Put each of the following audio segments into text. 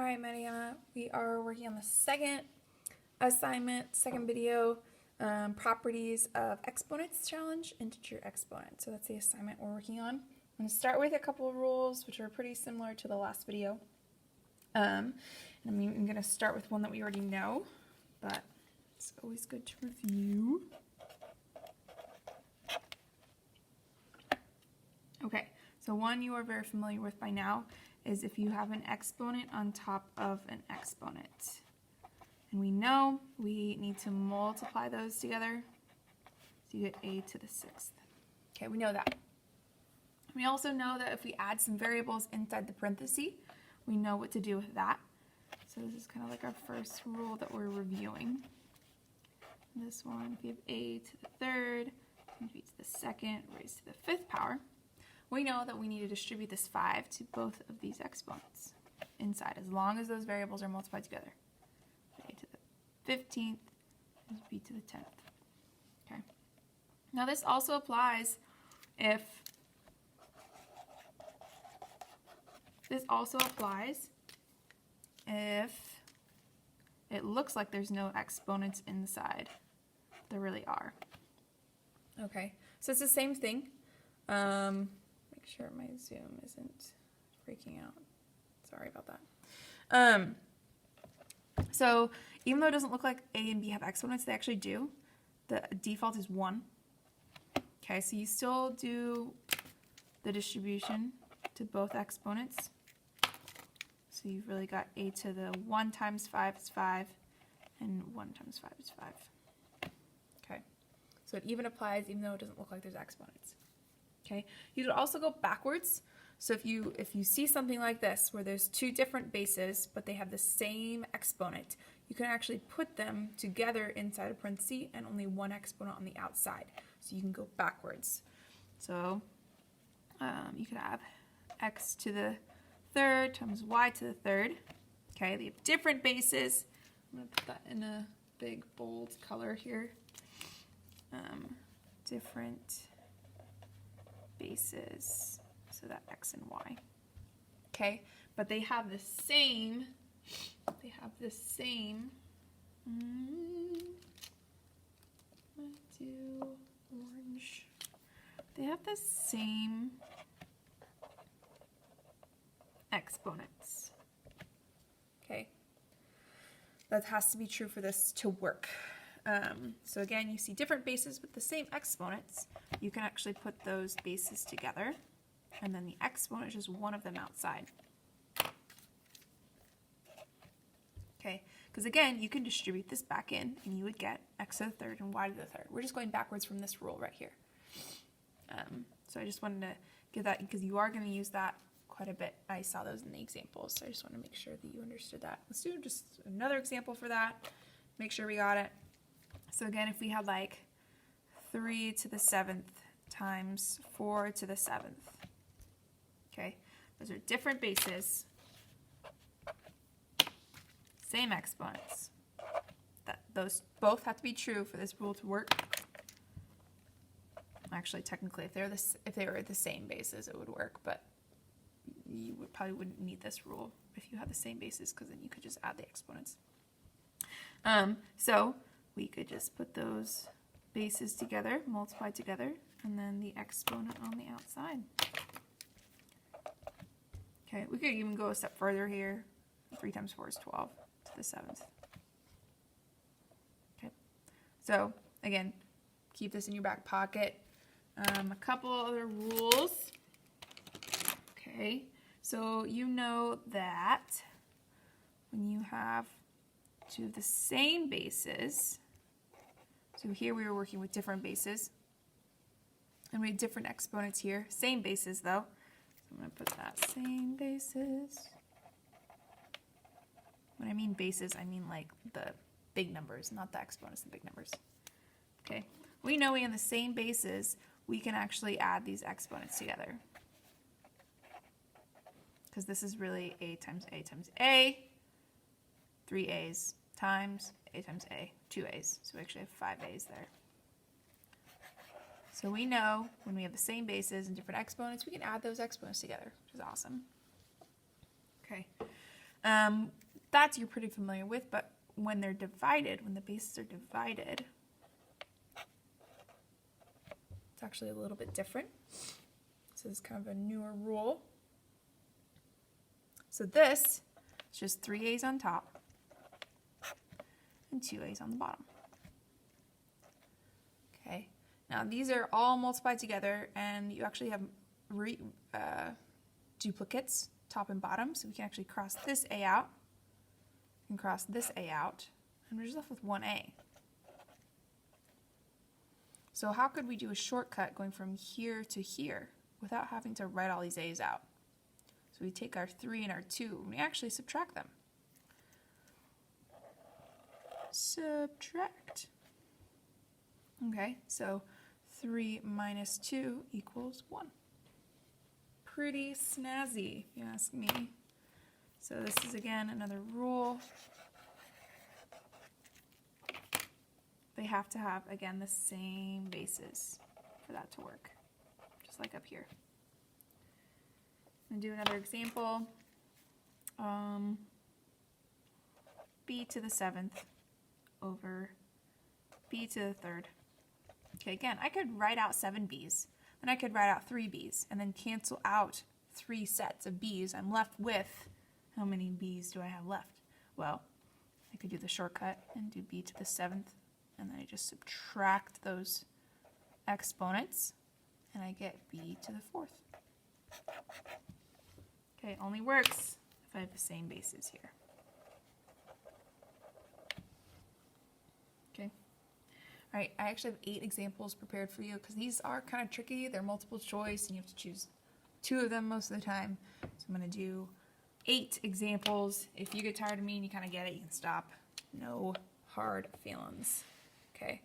right, Mariana, we are working on the second assignment, second video, properties of exponents challenge, integer exponent. So that's the assignment we're working on. I'm going to start with a couple of rules, which are pretty similar to the last video. And I'm going to start with one that we already know, but it's always good to review. Okay, so one you are very familiar with by now is if you have an exponent on top of an exponent. And we know we need to multiply those together, so you get a to the 6th. Okay, we know that. We also know that if we add some variables inside the parenthesis, we know what to do with that. So this is kind of like our first rule that we're reviewing. This one, if you have a to the 3rd, b to the 2nd, raised to the 5th power, we know that we need to distribute this 5 to both of these exponents inside, as long as those variables are multiplied together. A to the 15th is b to the 10th. Okay. Now this also applies if it looks like there's no exponents inside. There really are. Okay, so it's the same thing. Make sure my Zoom isn't freaking out. Sorry about that. So even though it doesn't look like A and B have exponents, they actually do. The default is 1. Okay, so you still do the distribution to both exponents. So you've really got a to the 1 times 5 is 5, and 1 times 5 is 5. Okay, so it even applies even though it doesn't look like there's exponents. Okay, you could also go backwards. So if you see something like this where there's two different bases but they have the same exponent, you can actually put them together inside a parenthesis and only one exponent on the outside. So you can go backwards. So you could have x to the 3rd times y to the 3rd. Okay, they have different bases. I'm going to put that in a big bold color here. Different bases, so that x and y. Okay, but they have the same, let's do orange. They have the same exponents. Okay, that has to be true for this to work. So again, you see different bases with the same exponents. You can actually put those bases together, and then the exponent is just one of them outside. Okay, because again, you can distribute this back in, and you would get x to the 3rd and y to the 3rd. We're just going backwards from this rule right here. So I just wanted to give that, because you are going to use that quite a bit. I saw those in the examples, so I just want to make sure that you understood that. Let's do just another example for that. Make sure we got it. So again, if we had like 3 to the 7th times 4 to the 7th. Okay, those are different bases, same exponents. Those both have to be true for this rule to work. Actually, technically, if they were the same bases, it would work, but you probably wouldn't need this rule if you had the same bases, because then you could just add the exponents. So we could just put those bases together, multiply together, and then the exponent on the outside. Okay, we could even go a step further here. 3 times 4 is 12 to the 7th. Okay, so again, keep this in your back pocket. A couple other rules. Okay, so you know that when you have two of the same bases, so here we were working with different bases, and we had different exponents here, same bases though. So I'm going to put that same bases. When I mean bases, I mean like the big numbers, not the exponents, the big numbers. Okay, we know we have the same bases, we can actually add these exponents together. Because this is really a times a, 3 a's times a times a, 2 a's. So we actually have 5 a's there. So we know when we have the same bases and different exponents, we can add those exponents together, which is awesome. Okay. That you're pretty familiar with, but when they're divided, when the bases are divided, it's actually a little bit different. So this is kind of a newer rule. So this is just 3 A's on top and 2 A's on the bottom. Okay, now these are all multiplied together, and you actually have duplicates, top and bottom, so we can actually cross this A out and cross this A out, and we're just left with 1A. So how could we do a shortcut going from here to here without having to write all these A's out? So we take our 3 and our 2, and we actually subtract them. Subtract. Okay, so 3 minus 2 equals 1. Pretty snazzy, if you ask me. So this is, again, another rule. They have to have, again, the same bases for that to work, just like up here. I'm going to do another example. B to the 7th over B to the 3rd. Okay, again, I could write out 7 B's, then I could write out 3 B's, and then cancel out 3 sets of B's. I'm left with, how many B's do I have left? Well, I could do the shortcut and do B to the 7th, and then I just subtract those exponents, and I get B to the 4th. Okay, it only works if I have the same bases here. Okay. All right, I actually have 8 examples prepared for you because these are kind of tricky. They're multiple choice, and you have to choose 2 of them most of the time. So I'm going to do 8 examples. If you get tired of me and you kind of get it, you can stop. No hard feelings. Okay,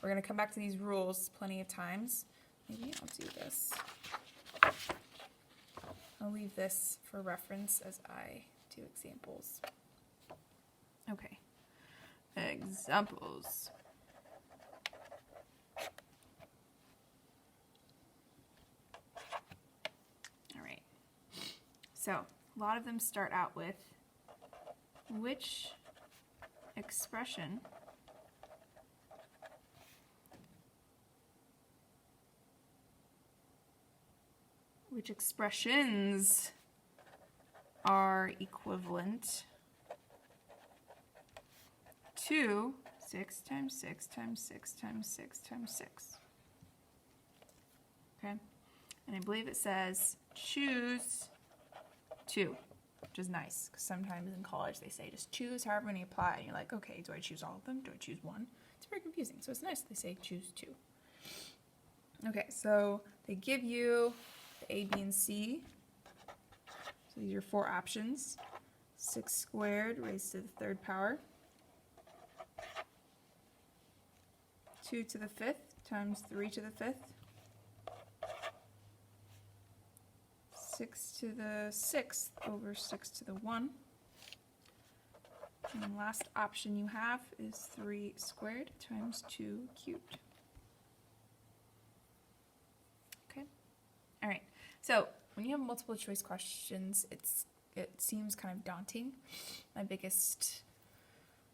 we're going to come back to these rules plenty of times. Maybe I'll do this. I'll leave this for reference as I do examples. Okay, examples. All right, so a lot of them start out with which expressions are equivalent to 6 times 6 times 6 times 6 times 6. Okay, and I believe it says choose 2, which is nice because sometimes in college they say just choose however many apply, and you're like, okay, do I choose all of them? Do I choose 1? It's very confusing, so it's nice they say choose 2. Okay, so they give you the A, B, and C. So these are 4 options. 6 squared raised to the 3rd power. 2 to the 5th times 3 to the 5th. 6 to the 6th over 6 to the 1. And the last option you have is 3 squared times 2 cubed. Okay. All right. So when you have multiple choice questions, it seems kind of daunting. My biggest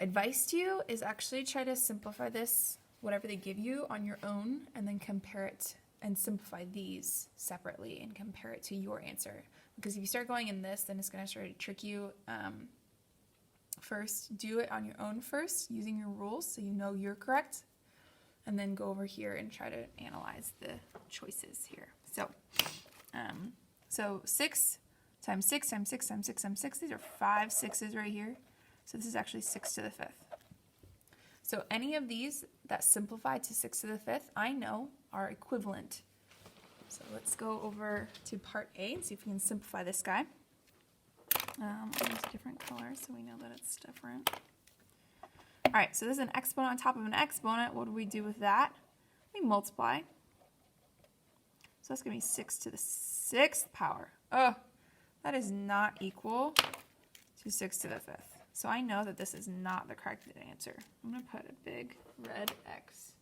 advice to you is actually try to simplify this, whatever they give you, on your own, and then compare it and simplify these separately and compare it to your answer. Because if you start going in this, then it's going to start to trick you. First, do it on your own first, using your rules so you know you're correct, and then go over here and try to analyze the choices here. So 6 times 6 times 6 times 6 times 6, these are 5 6s right here. So this is actually 6 to the 5th. So any of these that simplify to 6 to the 5th, I know are equivalent. So let's go over to part A and see if we can simplify this guy. I'll use a different color so we know that it's different. All right, so this is an exponent on top of an exponent. What do we do with that? We multiply. So that's going to be 6 to the 6th power. Oh, that is not equal to 6 to the 5th. So I know that this is not the correct answer. I'm going to put a big red X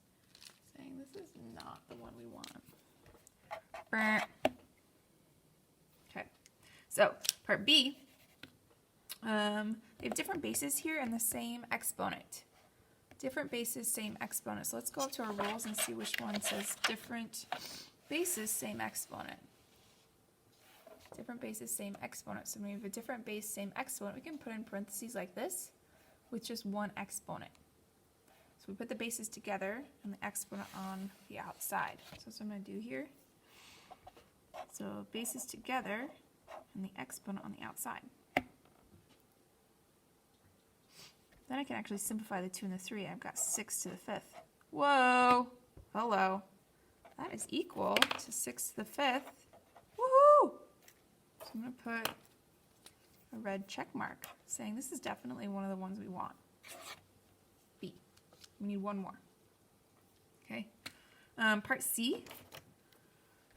saying this is not the one we want. Okay, so part B, They have different bases here and the same exponent. Different bases, same exponent. So let's go up to our rules and see which one says different bases, same exponent. Different bases, same exponent. So when we have a different base, same exponent, we can put in parentheses like this with just one exponent. So we put the bases together and the exponent on the outside. So that's what I'm going to do here. So bases together and the exponent on the outside. Then I can actually simplify the 2 and the 3. I've got 6 to the 5th. Whoa! Hello. That is equal to 6 to the 5th. Woohoo! So I'm going to put a red check mark saying this is definitely one of the ones we want. B. We need one more. Okay. Part C.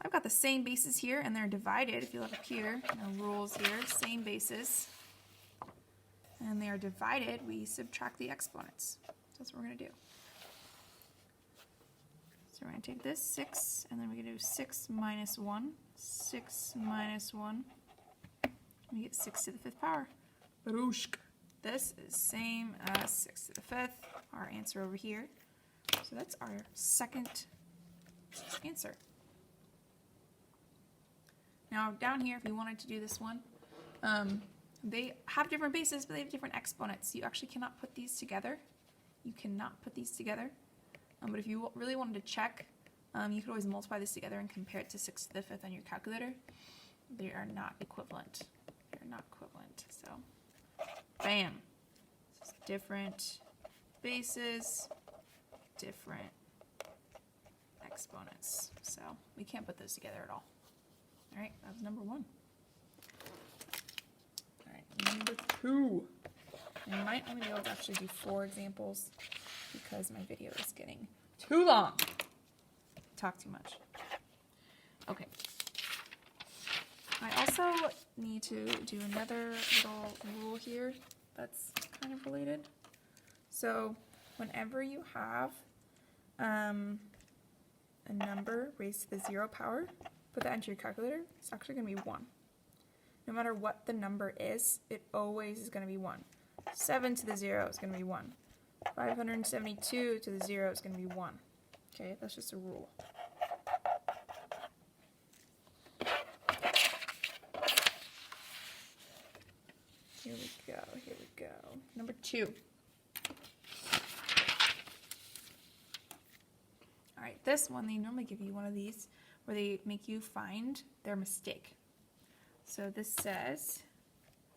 I've got the same bases here and they're divided. If you look up here, no rules here, same bases. And they are divided, we subtract the exponents. So that's what we're going to do. So we're going to take this 6, and then we're going to do 6 minus 1. 6 minus 1. We get 6 to the 5th power. Barushk. This is same as 6 to the 5th, our answer over here. So that's our second answer. Now down here, if you wanted to do this one, they have different bases, but they have different exponents. You actually cannot put these together. You cannot put these together. But if you really wanted to check, you could always multiply this together and compare it to 6 to the 5th on your calculator. They are not equivalent. They're not equivalent. So, bam. This is different bases, different exponents. So, we can't put those together at all. All right, that was number 1. Number 2. I might only be able to actually do 4 examples because my video is getting too long. I talk too much. Okay. I also need to do another little rule here that's kind of related. So whenever you have a number raised to the 0 power, put that into your calculator. It's actually going to be 1. No matter what the number is, it always is going to be 1. 7 to the 0 is going to be 1. 572 to the 0 is going to be 1. Okay, that's just a rule. Here we go, here we go. Number 2. Alright, this one, they normally give you one of these where they make you find their mistake. So this says,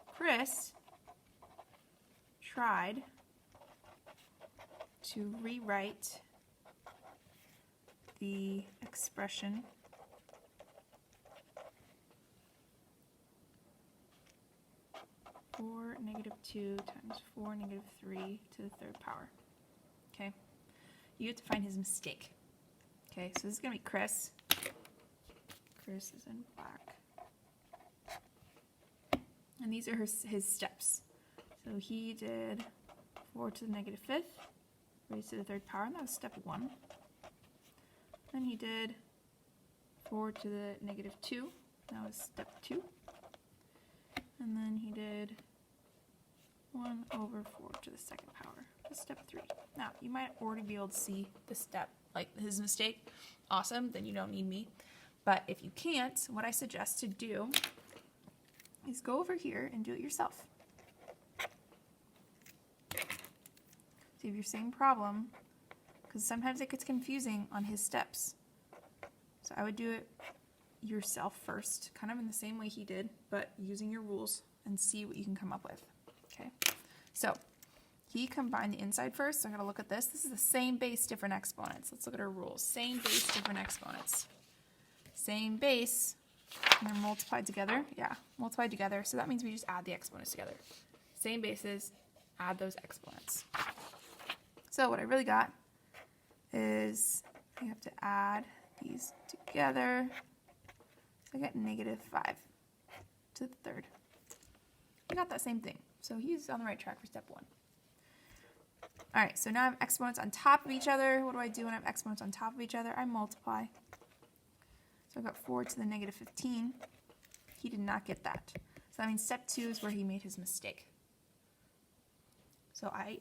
Chris tried to rewrite the expression (4 negative 2 times 4 negative 3 to the 3rd power). Okay, you have to find his mistake. Okay, so this is going to be Chris. Chris is in black. And these are his steps. So he did 4 to the negative 5th, raised to the 3rd power, and that was step 1. Then he did 4 to the negative 2, that was step 2. And then he did 1 over 4 to the 2nd power, that's step 3. Now, you might already be able to see the step, like his mistake. Awesome, then you don't need me. But if you can't, what I suggest to do is go over here and do it yourself. So you have your same problem, because sometimes it gets confusing on his steps. So I would do it yourself first, kind of in the same way he did, but using your rules, and see what you can come up with. Okay, so he combined the inside first, so I gotta look at this. This is the same base, different exponents. Let's look at our rules. Same base, different exponents. Same base, and they're multiplied together. Yeah, multiplied together. So that means we just add the exponents together. Same bases, add those exponents. So what I really got is I have to add these together. So I get negative 5 to the 3rd. I got that same thing. So he's on the right track for step 1. All right, so now I have exponents on top of each other. What do I do when I have exponents on top of each other? I multiply. So I got 4 to the negative 15. He did not get that. So that means step 2 is where he made his mistake. So I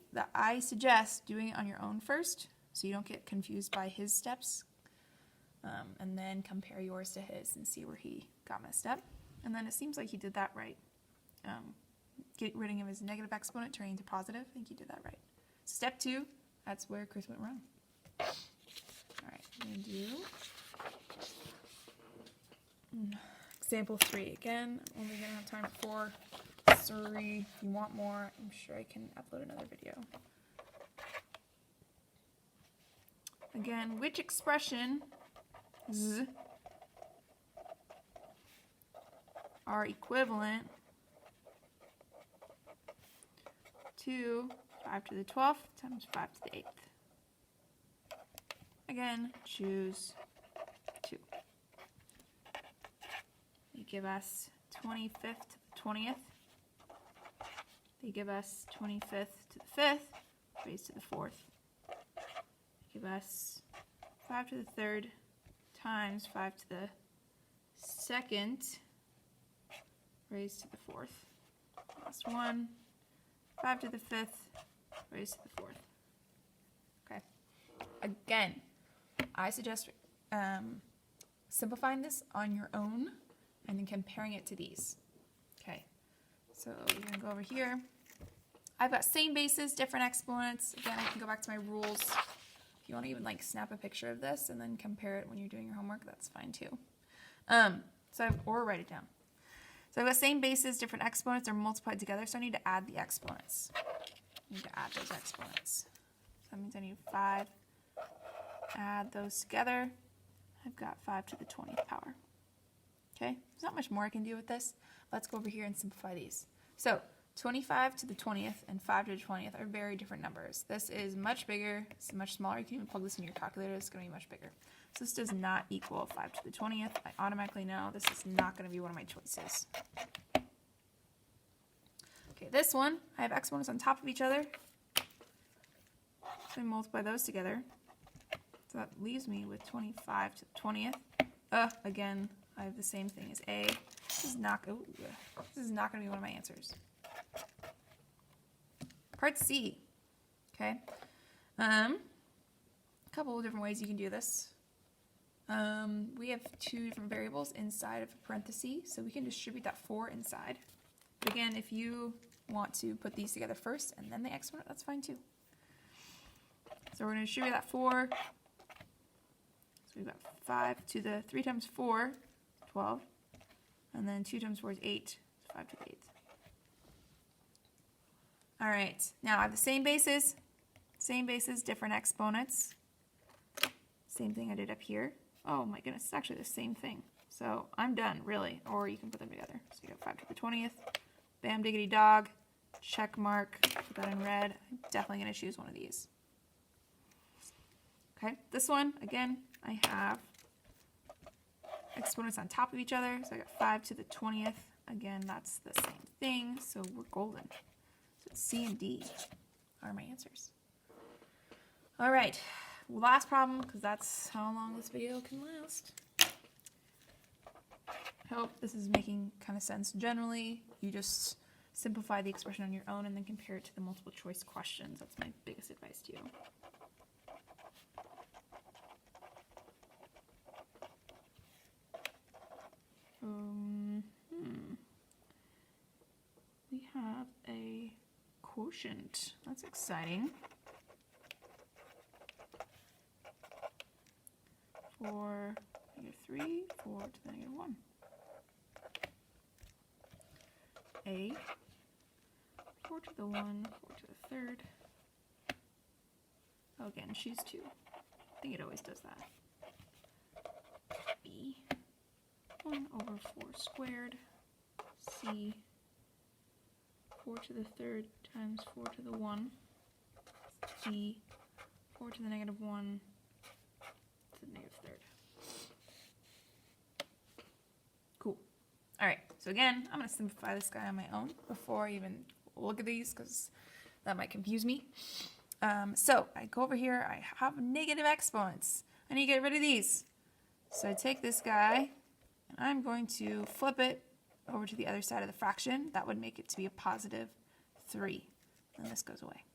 suggest doing it on your own first, so you don't get confused by his steps, and then compare yours to his and see where he got messed up. And then it seems like he did that right. Get rid of his negative exponent, turning into positive. I think he did that right. Step 2, that's where Chris went wrong. All right, I'm going to do example 3 again. I'm only going to have time for 3. If you want more, I'm sure I can upload another video. Again, which expressions are equivalent to 5 to the 12th times 5 to the 8th? Again, choose 2. They give us 25th to the 20th. They give us 25th to the 5th, raised to the 4th. They give us 5 to the 3rd times 5 to the 2nd, raised to the 4th. Last one, 5 to the 5th, raised to the 4th. Okay. Again, I suggest simplifying this on your own and then comparing it to these. Okay. So we're going to go over here. I've got same bases, different exponents. Again, I can go back to my rules. If you want to even like snap a picture of this and then compare it when you're doing your homework, that's fine too. Or write it down. So I've got same bases, different exponents are multiplied together, so I need to add the exponents. I need to add those exponents. So that means I need 5. Add those together. I've got 5 to the 20th power. Okay, there's not much more I can do with this. Let's go over here and simplify these. So 25 to the 20th and 5 to the 20th are very different numbers. This is much bigger. It's much smaller. You can even plug this in your calculator. It's going to be much bigger. So this does not equal 5 to the 20th. I automatically know this is not going to be one of my choices. Okay, this one, I have exponents on top of each other. So I multiply those together. So that leaves me with 25 to the 20th. Again, I have the same thing as A. This is not going to be one of my answers. Part C. Okay. A couple of different ways you can do this. We have 2 different variables inside of a parenthesis, so we can distribute that 4 inside. But again, if you want to put these together first and then the exponent, that's fine too. So we're going to distribute that 4. So we've got 5 to the 3 times 4, 12. And then 2 times 4 is 8, 5 to the 8th. All right, now I have the same bases, different exponents. Same thing I did up here. Oh my goodness, it's actually the same thing. So I'm done, really, or you can put them together. So you got 5 to the 20th, bam diggity dog, check mark, put that in red. I'm definitely gonna choose one of these. Okay, this one, again, I have exponents on top of each other. So I got 5 to the 20th. Again, that's the same thing, so we're golden. So C and D are my answers. All right, last problem, because that's how long this video can last. I hope this is making kind of sense generally. You just simplify the expression on your own and then compare it to the multiple choice questions. That's my biggest advice to you. We have a quotient. That's exciting. For -3, 4 to the -1. A, 4 to the 1, 4 to the 3rd. Oh, again, choose 2. I think it always does that. B, 1 over 4 squared. C, 4 to the 3rd times 4 to the 1. D, 4 to the -1 to the -3rd. Cool. All right, so again, I'm going to simplify this guy on my own before I even look at these because that might confuse me. So I go over here, I have negative exponents. I need to get rid of these. So I take this guy and I'm going to flip it over to the other side of the fraction. That would make it to be a +3. And this goes away.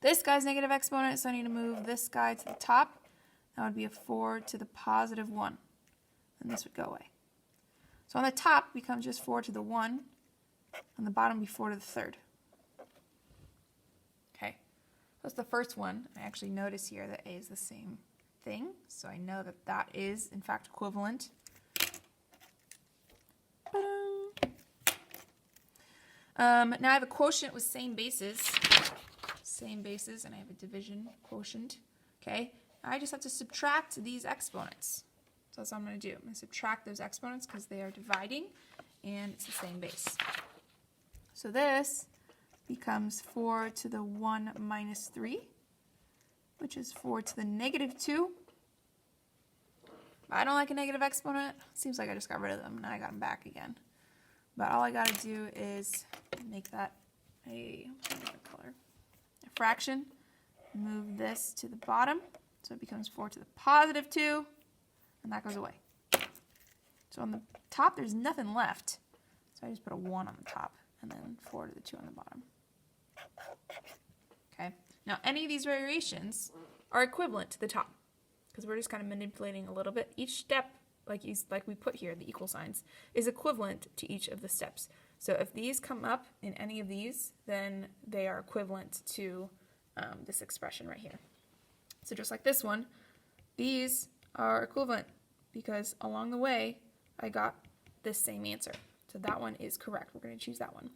This guy's negative exponent, so I need to move this guy to the top. That would be a 4 to the positive 1. And this would go away. So on the top becomes just 4 to the 1. On the bottom be 4 to the third. Okay, that's the first one. I actually notice here that A is the same thing, so I know that that is in fact equivalent. Now I have a quotient with same bases, and I have a division quotient. Okay, I just have to subtract these exponents. So that's what I'm going to do. I'm going to subtract those exponents because they are dividing, and it's the same base. So this becomes 4 to the 1 minus 3, which is 4 to the negative 2. I don't like a negative exponent. Seems like I just got rid of them, and I got them back again. But all I got to do is make that a fraction. Move this to the bottom, so it becomes 4 to the positive 2, and that goes away. So on the top, there's nothing left. So I just put a 1 on the top, and then 4 to the 2 on the bottom. Okay. Now, any of these variations are equivalent to the top, because we're just kind of manipulating a little bit. Each step, like we put here, the equal signs, is equivalent to each of the steps. So if these come up in any of these, then they are equivalent to this expression right here. So just like this one, these are equivalent because along the way, I got this same answer. So that one is correct. We're going to choose that one.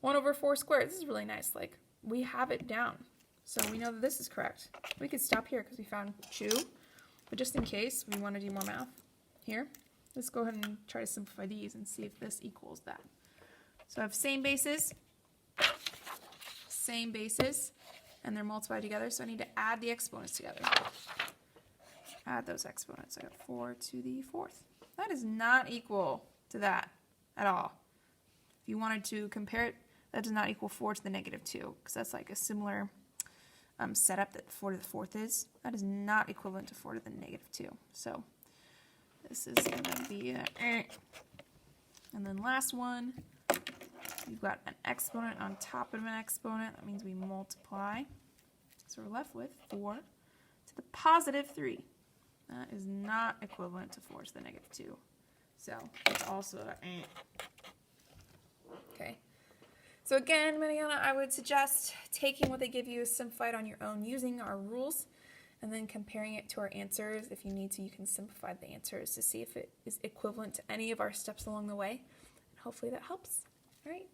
1 over 4 squared. This is really nice. Like, we have it down. So we know that this is correct. We could stop here because we found 2. But just in case we want to do more math here, let's go ahead and try to simplify these and see if this equals that. So I have same bases, and they're multiplied together. So I need to add the exponents together. Add those exponents. I got 4 to the 4th. That is not equal to that at all. If you wanted to compare it, that does not equal 4 to the negative 2, because that's like a similar setup that 4 to the 4th is. That is not equivalent to 4 to the negative 2. So this is going to be and then last one, you've got an exponent on top of an exponent. That means we multiply. So we're left with 4 to the positive 3. That is not equivalent to 4 to the negative 2. So it's also okay. So again, Mariana, I would suggest taking what they give you, simplified on your own using our rules, and then comparing it to our answers. If you need to, you can simplify the answers to see if it is equivalent to any of our steps along the way. And hopefully that helps. All right.